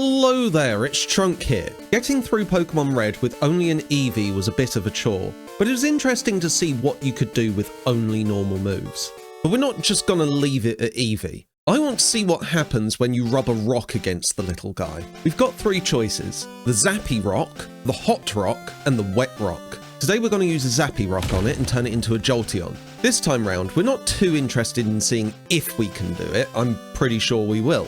Hello there, it's Trunk here. Getting through Pokemon Red with only an Eevee was a bit of a chore, but it was interesting to see what you could do with only normal moves. But we're not just gonna leave it at Eevee. I want to see what happens when you rub a rock against the little guy. We've got three choices: the Zappy Rock, the Hot Rock, and the Wet Rock. Today we're going to use a Zappy Rock on it and turn it into a Jolteon. This time round, we're not too interested in seeing if we can do it. I'm pretty sure we will.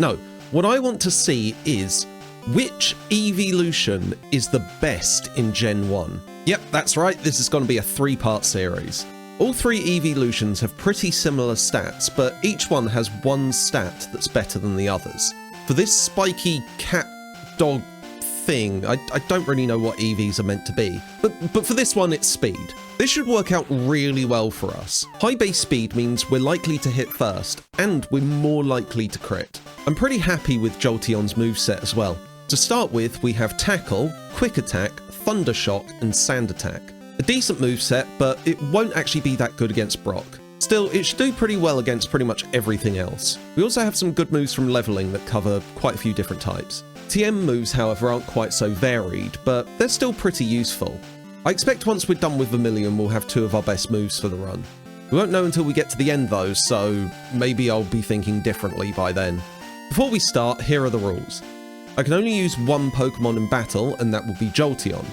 No, what I want to see is which Eeveelution is the best in Gen 1. Yep, that's right, this is going to be a three-part series. All three Eeveelutions have pretty similar stats, but each one has one stat that's better than the others. For this spiky cat dog thing, I don't really know what EVs are meant to be, but for this one it's speed. This should work out really well for us. High base speed means we're likely to hit first, and we're more likely to crit. I'm pretty happy with Jolteon's moveset as well. To start with, we have Tackle, Quick Attack, Thunder Shock, and Sand Attack. A decent moveset, but it won't actually be that good against Brock. Still, it should do pretty well against pretty much everything else. We also have some good moves from leveling that cover quite a few different types. TM moves, however, aren't quite so varied, but they're still pretty useful. I expect once we're done with Vermilion, we'll have two of our best moves for the run. We won't know until we get to the end though, so maybe I'll be thinking differently by then. Before we start, here are the rules. I can only use one Pokemon in battle, and that will be Jolteon.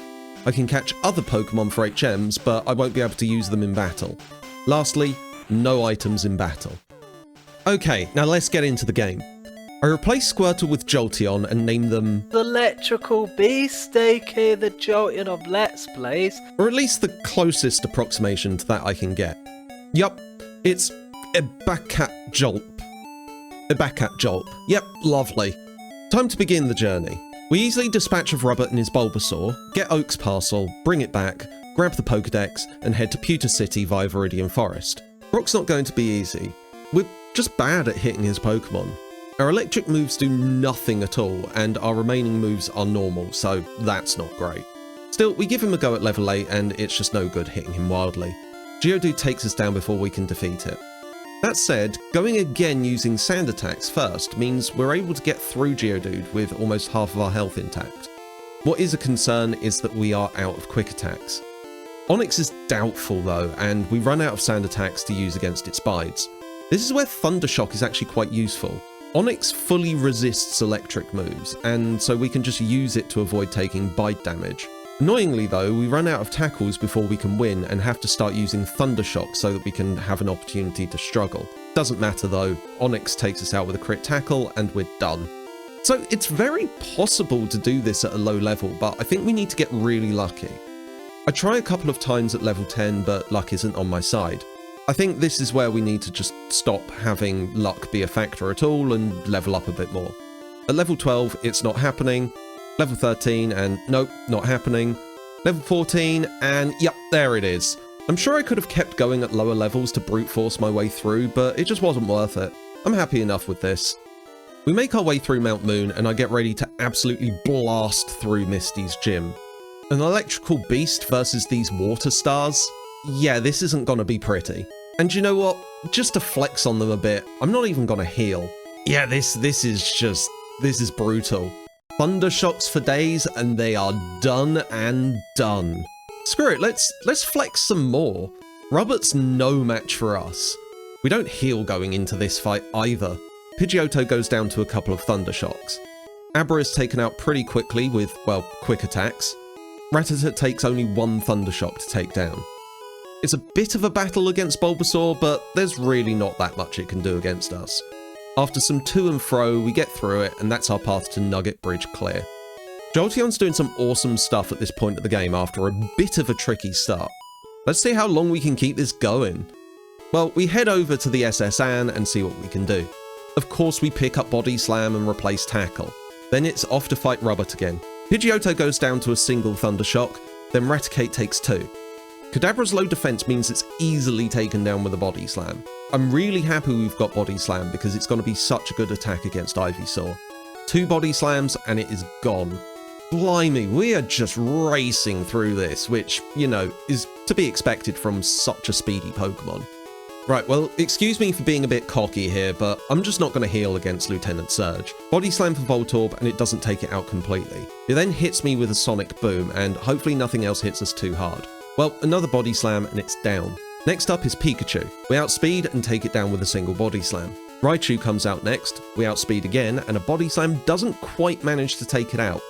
I can catch other Pokemon for HMs, but I won't be able to use them in battle. Lastly, no items in battle. Okay, now let's get into the game. I replaced Squirtle with Jolteon and named them the Electrical Beast, aka the Jolteon of Let's Plays. Or at least the closest approximation to that I can get. Yup, it's Eebacat Jolt. Eebacat Jolt. Yep, lovely. Time to begin the journey. We easily dispatch of Rubber and his Bulbasaur, get Oak's parcel, bring it back, grab the Pokedex, and head to Pewter City via Viridian Forest. Brock's not going to be easy. We're just bad at hitting his Pokemon. Our electric moves do nothing at all, and our remaining moves are normal, so that's not great. Still, we give him a go at level 8, and it's just no good hitting him wildly. Geodude takes us down before we can defeat it. That said, going again using Sand Attacks first means we're able to get through Geodude with almost half of our health intact. What is a concern is that we are out of Quick Attacks. Onix is doubtful though, and we run out of Sand Attacks to use against its Bides. This is where Thunder Shock is actually quite useful. Onix fully resists electric moves, and so we can just use it to avoid taking bite damage. Annoyingly though, we run out of tackles before we can win and have to start using Thunder Shock so that we can have an opportunity to struggle. Doesn't matter though, Onix takes us out with a crit tackle and we're done. So it's very possible to do this at a low level, but I think we need to get really lucky. I try a couple of times at level 10, but luck isn't on my side. I think this is where we need to just stop having luck be a factor at all and level up a bit more. At level 12, it's not happening. Level 13, and nope, not happening. Level 14, and yep, there it is. I'm sure I could have kept going at lower levels to brute force my way through, but it just wasn't worth it. I'm happy enough with this. We make our way through Mount Moon, and I get ready to absolutely blast through Misty's gym. An electrical beast versus these water stars? Yeah, this isn't gonna be pretty. And you know what? Just to flex on them a bit, I'm not even gonna heal. Yeah, this is brutal. Thunder Shocks for days, and they are done and done. Screw it, let's flex some more. Robert's no match for us. We don't heal going into this fight either. Pidgeotto goes down to a couple of Thunder Shocks. Abra is taken out pretty quickly with, well, quick attacks. Rattata takes only one Thunder Shock to take down. It's a bit of a battle against Bulbasaur, but there's really not that much it can do against us. After some to and fro, we get through it, and that's our path to Nugget Bridge clear. Jolteon's doing some awesome stuff at this point of the game after a bit of a tricky start. Let's see how long we can keep this going. Well, we head over to the SS Anne and see what we can do. Of course, we pick up Body Slam and replace Tackle. Then it's off to fight Robert again. Pidgeotto goes down to a single Thunder Shock, then Raticate takes 2. Kadabra's low defense means it's easily taken down with a Body Slam. I'm really happy we've got Body Slam because it's going to be such a good attack against Ivysaur. 2 Body Slams and it is gone. Blimey, we are just racing through this, which, you know, is to be expected from such a speedy Pokemon. Right, well, excuse me for being a bit cocky here, but I'm just not going to heal against Lieutenant Surge. Body Slam for Voltorb, and it doesn't take it out completely. It then hits me with a Sonic Boom, and hopefully nothing else hits us too hard. Well, another Body Slam, and it's down. Next up is Pikachu. We outspeed and take it down with a single Body Slam. Raichu comes out next, we outspeed again, and a Body Slam doesn't quite manage to take it out.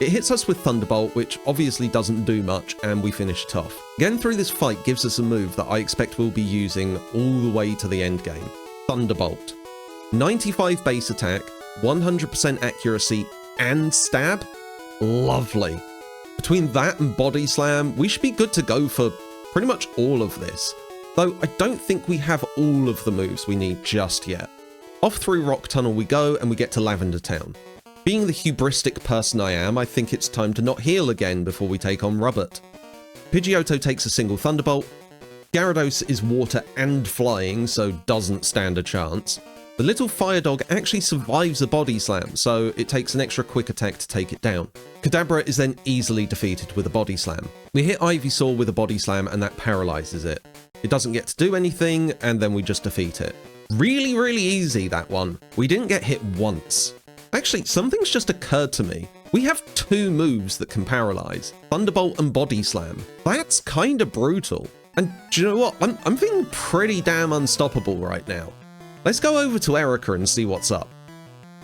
It hits us with Thunderbolt, which obviously doesn't do much, and we finish it off. Getting through this fight gives us a move that I expect we'll be using all the way to the end game. Thunderbolt. 95 base attack, 100% accuracy, and stab? Lovely. Between that and Body Slam, we should be good to go for pretty much all of this. Though I don't think we have all of the moves we need just yet. Off through Rock Tunnel we go, and we get to Lavender Town. Being the hubristic person I am, I think it's time to not heal again before we take on Rubbert. Pidgeotto takes a single Thunderbolt. Gyarados is water and flying, so doesn't stand a chance. The little fire dog actually survives a Body Slam, so it takes an extra quick attack to take it down. Kadabra is then easily defeated with a Body Slam. We hit Ivysaur with a Body Slam and that paralyzes it. It doesn't get to do anything, and then we just defeat it. Really, really easy, that one. We didn't get hit once. Actually, something's just occurred to me. We have two moves that can paralyze, Thunderbolt and Body Slam. That's kind of brutal. And do you know what? I'm feeling pretty damn unstoppable right now. Let's go over to Erika and see what's up.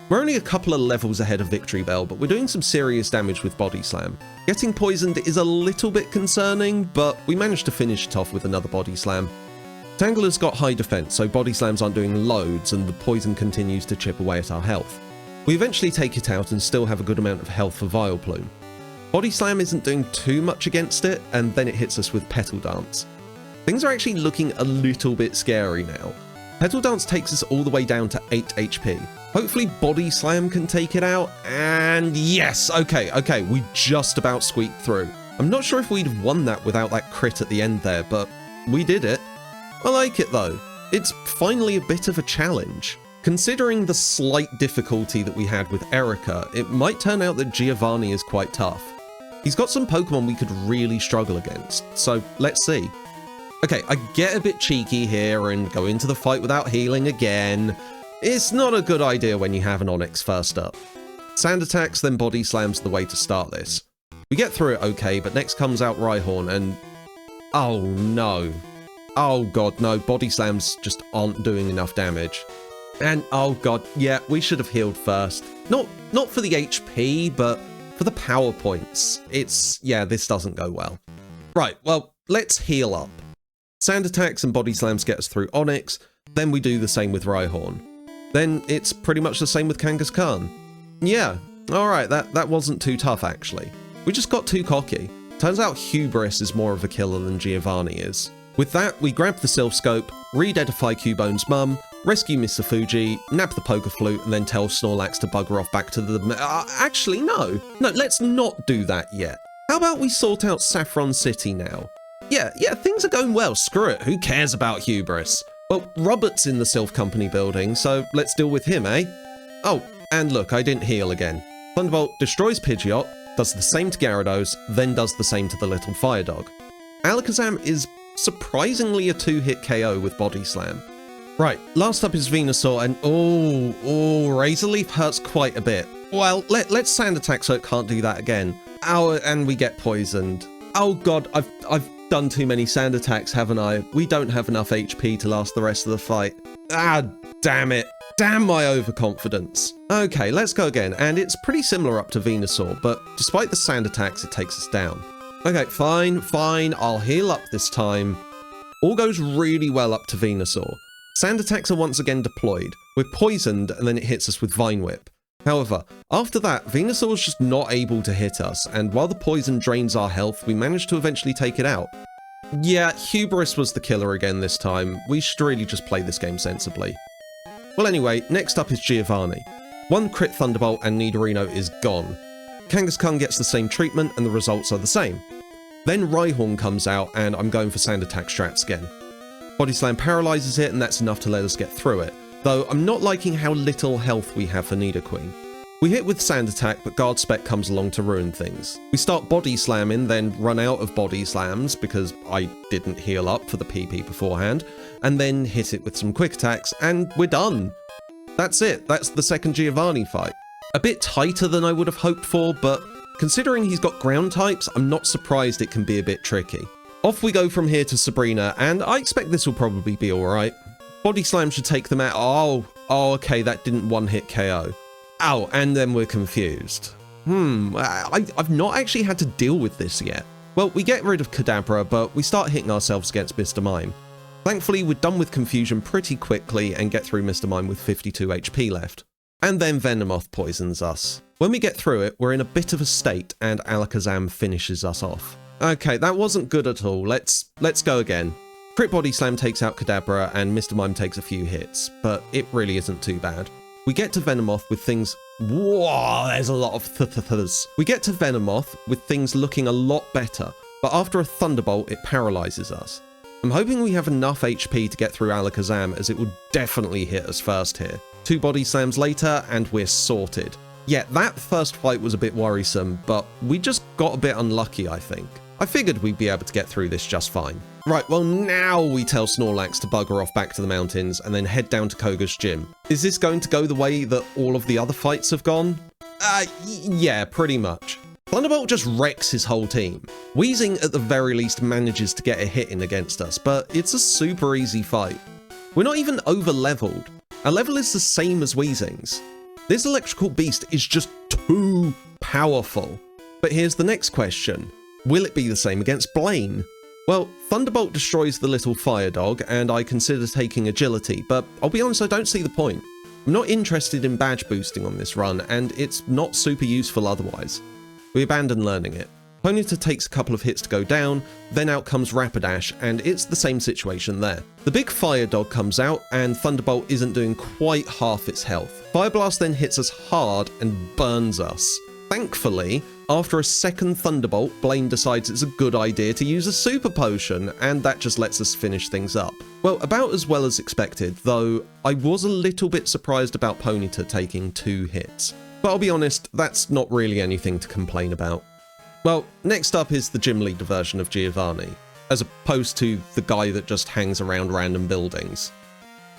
We're only a couple of levels ahead of Victory Bell, but we're doing some serious damage with Body Slam. Getting poisoned is a little bit concerning, but we managed to finish it off with another Body Slam. Tangler's got high defense, so Body Slams aren't doing loads, and the poison continues to chip away at our health. We eventually take it out and still have a good amount of health for Vileplume. Body Slam isn't doing too much against it, and then it hits us with Petal Dance. Things are actually looking a little bit scary now. Petal Dance takes us all the way down to 8 HP. Hopefully Body Slam can take it out, and yes, okay, we just about squeaked through. I'm not sure if we'd have won that without that crit at the end there, but we did it. I like it though. It's finally a bit of a challenge. Considering the slight difficulty that we had with Erika, it might turn out that Giovanni is quite tough. He's got some Pokemon we could really struggle against, so let's see. Okay, I get a bit cheeky here and go into the fight without healing again. It's not a good idea when you have an Onix first up. Sand attacks, then Body Slams the way to start this. We get through it okay, but next comes out Rhyhorn and... oh no. Oh god, no, Body Slams just aren't doing enough damage. And oh god, yeah, we should have healed first. Not for the HP, but for the power points. Yeah, this doesn't go well. Right, well, let's heal up. Sand attacks and Body Slams get us through Onix, then we do the same with Rhyhorn. Then it's pretty much the same with Kangaskhan. Yeah, alright, that wasn't too tough actually. We just got too cocky. Turns out Hubris is more of a killer than Giovanni is. With that, we grab the Sylph Scope, re-edify Cubone's mum, rescue Mr. Fuji, nab the Poker Flute, and then tell Snorlax to bugger off back to the... actually, no, let's not do that yet. How about we sort out Saffron City now? Yeah, things are going well, screw it, who cares about Hubris? Well, Robert's in the Sylph Company building, so let's deal with him, eh? Oh, and look, I didn't heal again. Thunderbolt destroys Pidgeot, does the same to Gyarados, then does the same to the little fire dog. Alakazam is surprisingly a 2-hit KO with Body Slam. Right, last up is Venusaur, and Razor Leaf hurts quite a bit. Well, let's Sand Attack so it can't do that again. Ow, and we get poisoned. Oh god, I've done too many Sand Attacks, haven't I? We don't have enough HP to last the rest of the fight. Ah, damn it. Damn my overconfidence. Okay, let's go again, and it's pretty similar up to Venusaur, but despite the Sand Attacks, it takes us down. Okay, fine, I'll heal up this time. All goes really well up to Venusaur. Sand Attacks are once again deployed. We're poisoned, and then it hits us with Vine Whip. However, after that, Venusaur's just not able to hit us, and while the poison drains our health, we manage to eventually take it out. Yeah, Hubris was the killer again this time. We should really just play this game sensibly. Well anyway, next up is Giovanni. One crit Thunderbolt and Nidorino is gone. Kangaskhan gets the same treatment and the results are the same. Then Rhyhorn comes out and I'm going for Sand Attack strats again. Body Slam paralyzes it and that's enough to let us get through it, though I'm not liking how little health we have for Nidoqueen. We hit with Sand Attack, but Guard Spec comes along to ruin things. We start body slamming, then run out of body slams because I didn't heal up for the PP beforehand, and then hit it with some quick attacks, and we're done. That's it, that's the second Giovanni fight. A bit tighter than I would have hoped for, but considering he's got ground types, I'm not surprised it can be a bit tricky. Off we go from here to Sabrina, and I expect this will probably be alright. Body Slam should take them out. Oh, okay, that didn't one-hit KO. Ow, and then we're confused. I've not actually had to deal with this yet. Well, we get rid of Kadabra, but we start hitting ourselves against Mr. Mime. Thankfully, we're done with Confusion pretty quickly and get through Mr. Mime with 52 HP left. And then Venomoth poisons us. When we get through it, we're in a bit of a state, and Alakazam finishes us off. Okay, that wasn't good at all. Let's go again. Crit Body Slam takes out Kadabra, and Mr. Mime takes a few hits, but it really isn't too bad. We get to Venomoth with things... Whoa, there's a lot of th-th-ths. We get to Venomoth with things looking a lot better, but after a Thunderbolt, it paralyzes us. I'm hoping we have enough HP to get through Alakazam, as it will definitely hit us first here. 2 body slams later, and we're sorted. Yeah, that first fight was a bit worrisome, but we just got a bit unlucky, I think. I figured we'd be able to get through this just fine. Right, well now we tell Snorlax to bugger off back to the mountains and then head down to Koga's gym. Is this going to go the way that all of the other fights have gone? Yeah, pretty much. Thunderbolt just wrecks his whole team. Weezing at the very least manages to get a hit in against us, but it's a super easy fight. We're not even over-leveled. Our level is the same as Weezing's. This electrical beast is just too powerful. But here's the next question. Will it be the same against Blaine? Well, Thunderbolt destroys the little fire dog, and I consider taking agility, but I'll be honest, I don't see the point. I'm not interested in badge boosting on this run, and it's not super useful otherwise. We abandon learning it. Ponyta takes a couple of hits to go down, then out comes Rapidash, and it's the same situation there. The big fire dog comes out, and Thunderbolt isn't doing quite half its health. Fire Blast then hits us hard and burns us. Thankfully, after a second Thunderbolt, Blaine decides it's a good idea to use a Super Potion, and that just lets us finish things up. Well, about as well as expected, though I was a little bit surprised about Ponyta taking 2 hits. But I'll be honest, that's not really anything to complain about. Well, next up is the gym leader version of Giovanni, as opposed to the guy that just hangs around random buildings.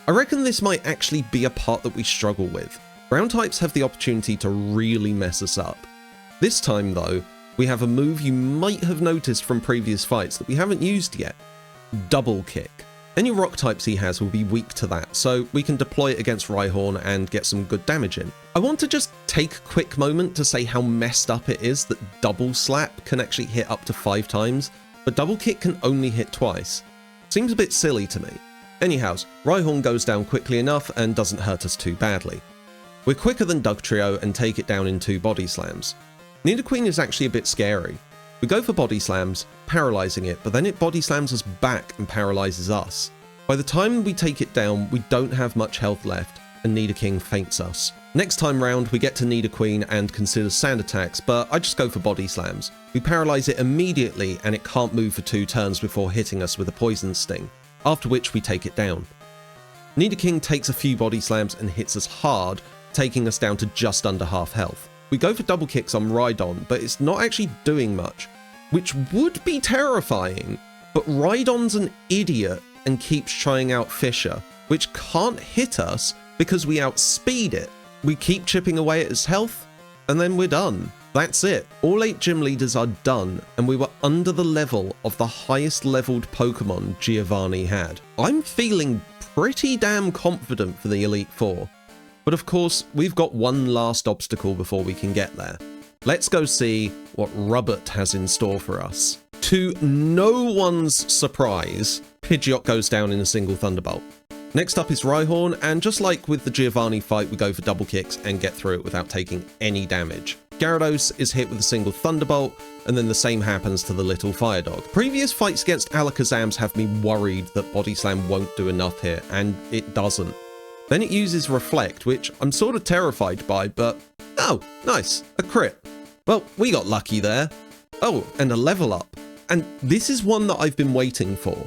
I reckon this might actually be a part that we struggle with. Ground types have the opportunity to really mess us up. This time though, we have a move you might have noticed from previous fights that we haven't used yet. Double Kick. Any rock types he has will be weak to that, so we can deploy it against Rhyhorn and get some good damage in. I want to just take a quick moment to say how messed up it is that Double Slap can actually hit up to 5 times, but Double Kick can only hit twice. Seems a bit silly to me. Anyhow, Rhyhorn goes down quickly enough and doesn't hurt us too badly. We're quicker than Dugtrio and take it down in 2 body slams. Nidoqueen is actually a bit scary. We go for body slams, paralyzing it, but then it body slams us back and paralyzes us. By the time we take it down, we don't have much health left, and Nidoking faints us. Next time round, we get to Nidoqueen and consider sand attacks, but I just go for body slams. We paralyze it immediately, and it can't move for 2 turns before hitting us with a poison sting, after which we take it down. Nidoking takes a few body slams and hits us hard, taking us down to just under half health. We go for double kicks on Rhydon, but it's not actually doing much, which would be terrifying, but Rhydon's an idiot and keeps trying out Fissure, which can't hit us because we outspeed it. We keep chipping away at its health, and then we're done. That's it. All 8 gym leaders are done, and we were under the level of the highest leveled Pokemon Giovanni had. I'm feeling pretty damn confident for the Elite Four. But of course, we've got one last obstacle before we can get there. Let's go see what Rubbert has in store for us. To no one's surprise, Pidgeot goes down in a single Thunderbolt. Next up is Rhyhorn, and just like with the Giovanni fight, we go for double kicks and get through it without taking any damage. Gyarados is hit with a single Thunderbolt, and then the same happens to the little Fire Dog. Previous fights against Alakazams have me worried that Body Slam won't do enough here, and it doesn't. Then it uses Reflect, which I'm sort of terrified by, but oh, nice, a crit. Well, we got lucky there. Oh, and a level up. And this is one that I've been waiting for.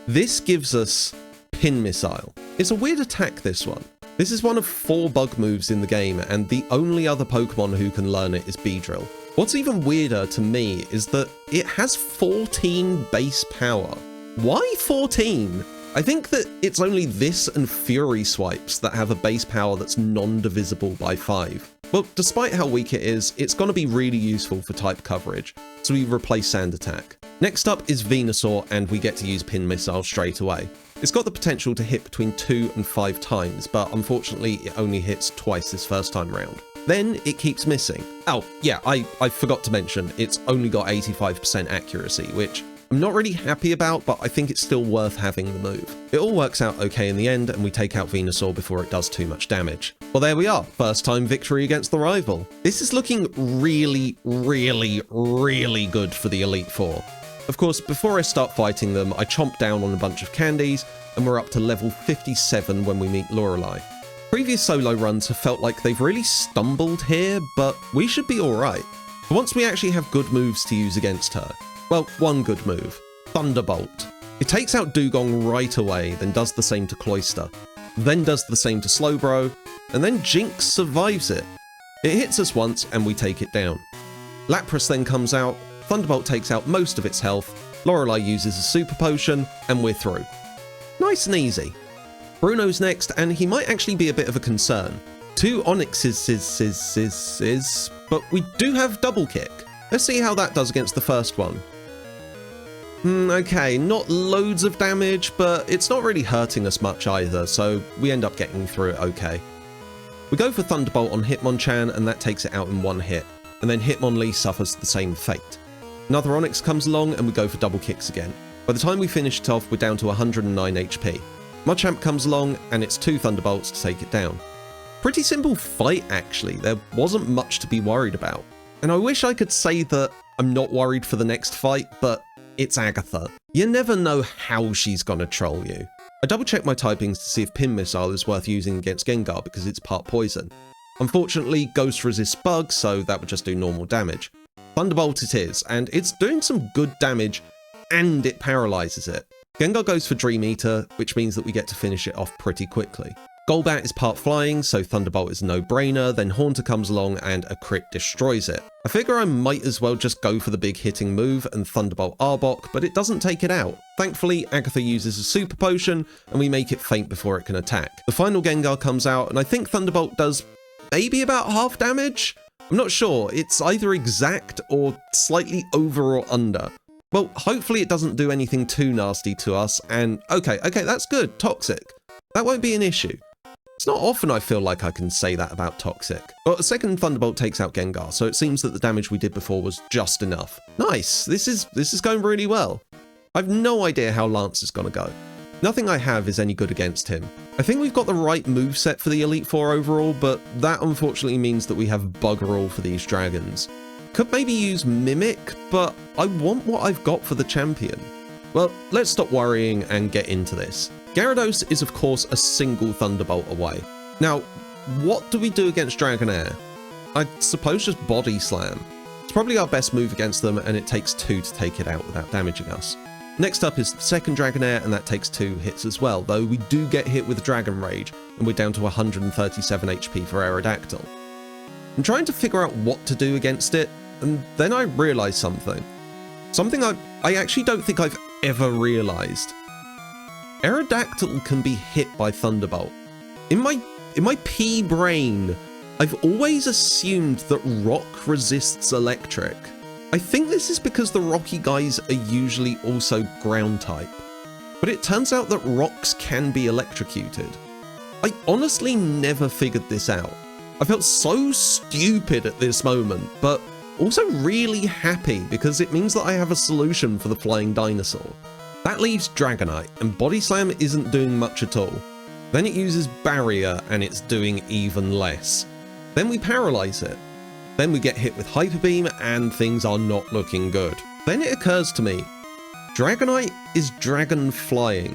This gives us Pin Missile. It's a weird attack, this one. This is one of 4 bug moves in the game, and the only other Pokemon who can learn it is Beedrill. What's even weirder to me is that it has 14 base power. Why 14? I think that it's only this and Fury Swipes that have a base power that's non-divisible by 5. Well, despite how weak it is, it's going to be really useful for type coverage, so we replace Sand Attack. Next up is Venusaur, and we get to use Pin Missile straight away. It's got the potential to hit between 2 and 5 times, but unfortunately it only hits twice this first time round. Then it keeps missing. Oh, yeah, I forgot to mention, it's only got 85% accuracy, which I'm not really happy about, but I think it's still worth having the move. It all works out okay in the end, and we take out Venusaur before it does too much damage. Well, there we are, first time victory against the rival. This is looking really, really, really good for the Elite Four. Of course, before I start fighting them, I chomp down on a bunch of candies, and we're up to level 57 when we meet Lorelei. Previous solo runs have felt like they've really stumbled here, but we should be alright. Once we actually have good moves to use against her. Well, one good move, Thunderbolt. It takes out Dugong right away, then does the same to Cloyster, then does the same to Slowbro, and then Jinx survives it. It hits us once and we take it down. Lapras then comes out, Thunderbolt takes out most of its health, Lorelei uses a Super Potion, and we're through. Nice and easy. Bruno's next, and he might actually be a bit of a concern. 2 Onyxes, but we do have Double Kick. Let's see how that does against the first one. Okay, not loads of damage, but it's not really hurting us much either, so we end up getting through it okay. We go for Thunderbolt on Hitmonchan, and that takes it out in 1 hit, and then Hitmonlee suffers the same fate. Another Onix comes along, and we go for double kicks again. By the time we finish it off, we're down to 109 HP. Machamp comes along, and it's 2 Thunderbolts to take it down. Pretty simple fight, actually. There wasn't much to be worried about. And I wish I could say that I'm not worried for the next fight, but it's Agatha. You never know how she's gonna troll you. I double checked my typings to see if Pin Missile is worth using against Gengar because it's part poison. Unfortunately, Ghost resists bugs, so that would just do normal damage. Thunderbolt it is, and it's doing some good damage, and it paralyzes it. Gengar goes for Dream Eater, which means that we get to finish it off pretty quickly. Golbat is part flying, so Thunderbolt is a no-brainer, then Haunter comes along and a crit destroys it. I figure I might as well just go for the big hitting move and Thunderbolt Arbok, but it doesn't take it out. Thankfully, Agatha uses a Super Potion, and we make it faint before it can attack. The final Gengar comes out, and I think Thunderbolt does maybe about half damage? I'm not sure, it's either exact or slightly over or under. Well, hopefully it doesn't do anything too nasty to us, and okay, that's good, Toxic. That won't be an issue. It's not often I feel like I can say that about Toxic. But a second Thunderbolt takes out Gengar, so it seems that the damage we did before was just enough. Nice, this is going really well. I've no idea how Lance is gonna go. Nothing I have is any good against him. I think we've got the right moveset for the Elite Four overall, but that unfortunately means that we have bugger all for these dragons. Could maybe use Mimic, but I want what I've got for the champion. Well, let's stop worrying and get into this. Gyarados is of course a single Thunderbolt away. Now, what do we do against Dragonair? I suppose just Body Slam. It's probably our best move against them, and it takes 2 to take it out without damaging us. Next up is the second Dragonair, and that takes 2 hits as well, though we do get hit with Dragon Rage, and we're down to 137 HP for Aerodactyl. I'm trying to figure out what to do against it, and then I realised something. Something I actually don't think I've ever realised. Aerodactyl can be hit by Thunderbolt. In my pea brain, I've always assumed that rock resists electric. I think this is because the rocky guys are usually also ground type. But it turns out that rocks can be electrocuted. I honestly never figured this out. I felt so stupid at this moment, but also really happy because it means that I have a solution for the flying dinosaur. That leaves Dragonite, and Body Slam isn't doing much at all. Then it uses Barrier, and it's doing even less. Then we paralyze it. Then we get hit with Hyper Beam, and things are not looking good. Then it occurs to me, Dragonite is dragon flying,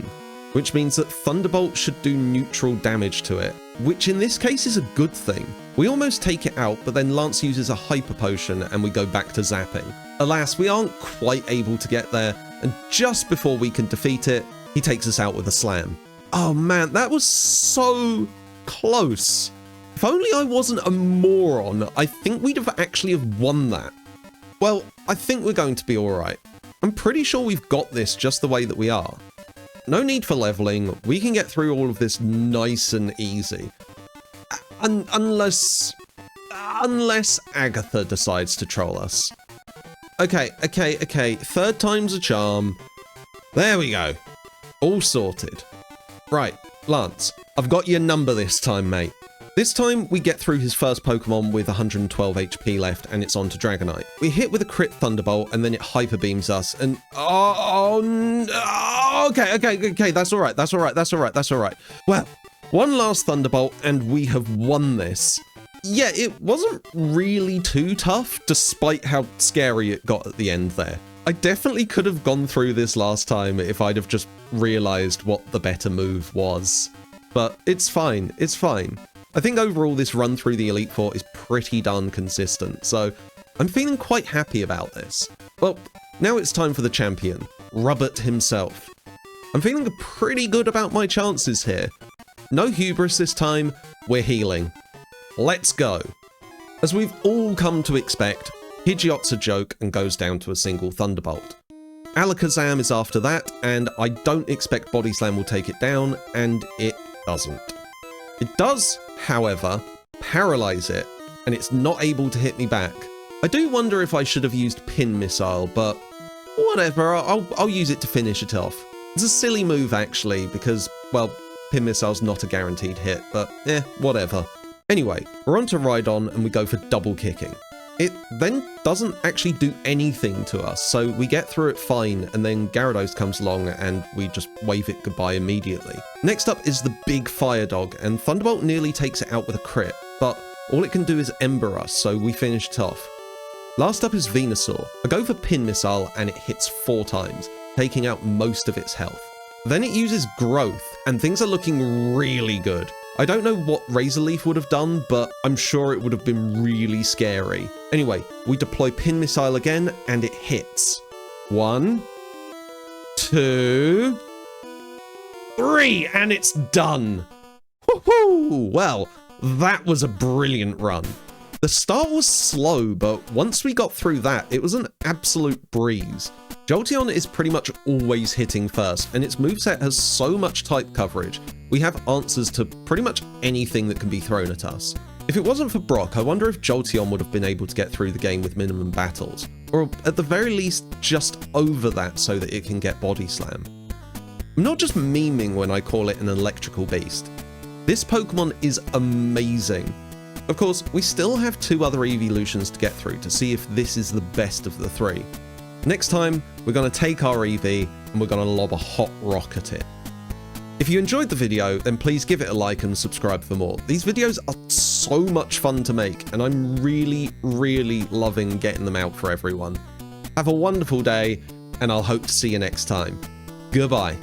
which means that Thunderbolt should do neutral damage to it, which in this case is a good thing. We almost take it out, but then Lance uses a Hyper Potion and we go back to zapping. Alas, we aren't quite able to get there, and just before we can defeat it, he takes us out with a Slam. Oh man, that was so close. If only I wasn't a moron, I think we'd have actually have won that. Well, I think we're going to be alright. I'm pretty sure we've got this just the way that we are. No need for leveling, we can get through all of this nice and easy. Unless Agatha decides to troll us. Okay, third time's a charm. There we go. All sorted. Right, Lance, I've got your number this time, mate. This time, we get through his first Pokemon with 112 HP left, and it's on to Dragonite. We hit with a crit Thunderbolt, and then it Hyper Beams us, and okay, that's alright. Well, one last Thunderbolt, and we have won this. Yeah, it wasn't really too tough, despite how scary it got at the end there. I definitely could have gone through this last time if I'd have just realized what the better move was. But it's fine, it's fine. I think overall this run through the Elite Four is pretty darn consistent, so I'm feeling quite happy about this. Well, now it's time for the champion, Rubbert himself. I'm feeling pretty good about my chances here. No hubris this time, we're healing. Let's go. As we've all come to expect, Pidgeot's a joke and goes down to a single Thunderbolt. Alakazam is after that, and I don't expect Body Slam will take it down, and it doesn't. It does, however, paralyze it, and it's not able to hit me back. I do wonder if I should have used Pin Missile, but whatever, I'll use it to finish it off. It's a silly move actually, because, well, Pin Missile's not a guaranteed hit, but whatever. Anyway, we're on to Rhydon and we go for double kicking. It then doesn't actually do anything to us, so we get through it fine, and then Gyarados comes along and we just wave it goodbye immediately. Next up is the big Fire Dog, and Thunderbolt nearly takes it out with a crit, but all it can do is Ember us, so we finish it off. Last up is Venusaur. I go for Pin Missile and it hits 4 times, taking out most of its health. Then it uses Growth, and things are looking really good. I don't know what Razor Leaf would have done, but I'm sure it would have been really scary. Anyway, we deploy Pin Missile again, and it hits. 1, 2, 3, and it's done. Woohoo! Well, that was a brilliant run. The start was slow, but once we got through that, it was an absolute breeze. Jolteon is pretty much always hitting first, and its moveset has so much type coverage, we have answers to pretty much anything that can be thrown at us. If it wasn't for Brock, I wonder if Jolteon would have been able to get through the game with minimum battles, or at the very least just over that so that it can get Body Slam. I'm not just memeing when I call it an electrical beast. This Pokemon is amazing. Of course, we still have 2 other Eeveelutions to get through to see if this is the best of the 3. Next time, we're going to take our Eevee and we're going to lob a hot rock at it. If you enjoyed the video, then please give it a like and subscribe for more. These videos are so much fun to make, and I'm really, really loving getting them out for everyone. Have a wonderful day, and I'll hope to see you next time. Goodbye.